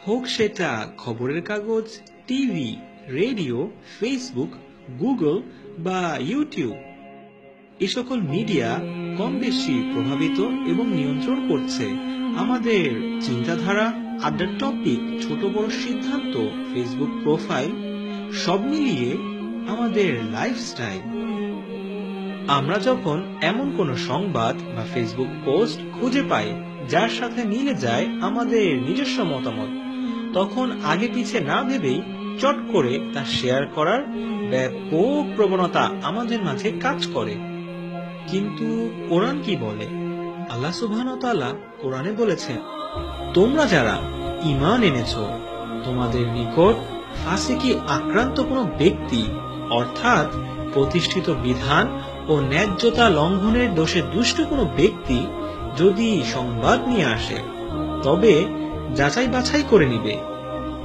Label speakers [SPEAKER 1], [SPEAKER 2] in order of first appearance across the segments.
[SPEAKER 1] হোক সেটা খবরের কাগজ, টিভি, রেডিও, ফেসবুক, গুগল বা ইউটিউব, এ সকল মিডিয়া কম বেশি প্রভাবিত এবং নিয়ন্ত্রণ করছে আমাদের চিন্তাধারা, আড্ডার টপিক, ছোট বড় সিদ্ধান্ত, ফেসবুক প্রোফাইল, সব মিলিয়ে আমাদের লাইফস্টাইল। আমরা যখন এমন কোনো সংবাদ বা ফেসবুক পোস্ট খুঁজে পাই যার সাথে মিলে যায় আমাদের নিজস্ব মতামত, তখন আগে পিছে না ভেবেই চট করে তা শেয়ার করার ব্যাপক প্রবণতা আমাদের মাঝে কাজ করে। কিন্তু কোরআন কি বলে? আল্লাহ সুবহানাহু ওয়া তাআলা কোরআনে বলেছেন, তোমরা যারা ঈমান এনেছো, তোমাদের নিকট ফাসিকি আক্রান্ত কোনো ব্যক্তি অর্থাৎ প্রতিষ্ঠিত বিধান ও ন্যায্যতা লঙ্ঘনের দোষে দুষ্ট কোনো ব্যক্তি যদি সংবাদ নিয়ে আসে, তবে যাচাই বাছাই করে নিবে,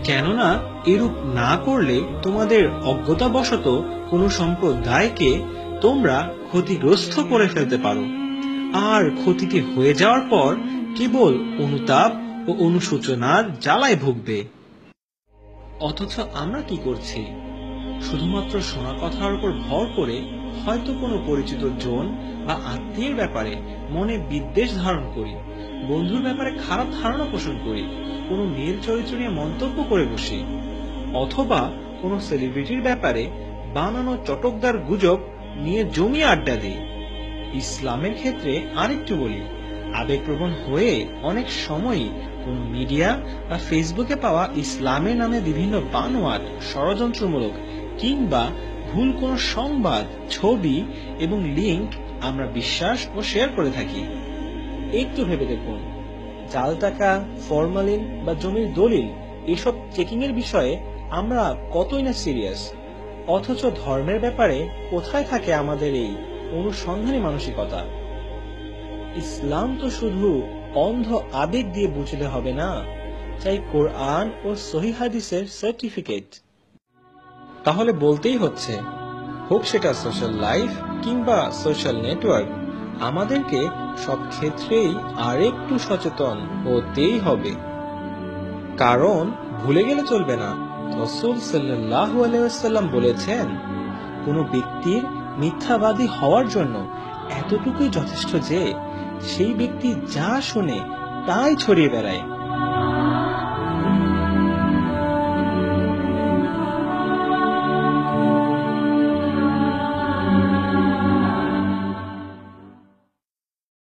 [SPEAKER 1] কেননা এরূপ না করলে তোমাদের অজ্ঞতাবশত কোনো সম্প্রদায়কে তোমরা ক্ষতিগ্রস্ত করে ফেলতে পারো, আর ক্ষতিটি হয়ে যাওয়ার পর কেবল অনুতাপ ও অনুশোচনার জ্বালায় ভুগবে। অথচ আমরা কি করছি? শুধুমাত্র শোনা কথার উপর ভর করে হয়তো কোনো পরিচিত জন বা আত্মীয়ের ব্যাপারে মনে বিদ্বেষ ধারণ করি, বন্ধুর ব্যাপারে খারাপ ধারণা পোষণ করি, কোনো মেয়ের চরিত্র নিয়ে মন্তব্য করে বসি, অথবা কোনো সেলিব্রিটির ব্যাপারে বানানো চটকদার গুজব নিয়ে জমিয়ে আড্ডা দিই। ইসলামের ক্ষেত্রে আরেকটু বলি, আবেগপ্রবণ হয়ে অনেক সময়ই কোন মিডিয়া বা ফেসবুকে পাওয়া ইসলামের নামে বিভিন্ন বানোয়াট, ষড়যন্ত্রমূলক কিংবা ভুল কোন সংবাদ, ছবি এবং লিংক আমরা বিশ্বাস ও শেয়ার করে থাকি। একটু ভেবে দেখুন, জাল টাকা, ফরমালিন বা জমির দলিল, এসব চেকিং এর বিষয়ে আমরা কতই না সিরিয়াস, অথচ ধর্মের ব্যাপারে কোথায় থাকে আমাদের এই অনুসন্ধানী মানসিকতা? ইসলাম তো শুধু অন্ধ আবেগ দিয়ে বুঝলে হবে না, চাই কোরআন ও সহিহ হাদিসের সার্টিফিকেট। তাহলে বলতেই হচ্ছে, হোক সেটা সোশ্যাল লাইফ কিংবা সোশ্যাল নেটওয়ার্ক, আমাদেরকে সব ক্ষেত্রেই আরেকটু সচেতন হতেই হবে। কারণ ভুলে গেলে চলবে না, রাসূল সাল্লাল্লাহু আলাইহি ওয়াসাল্লাম বলেছেন, কোনো ব্যক্তির মিথ্যাবাদী হওয়ার জন্য এতটুকুই যথেষ্ট যে সেই ব্যক্তি যা শুনে তাই ছড়িয়ে বেড়ায়।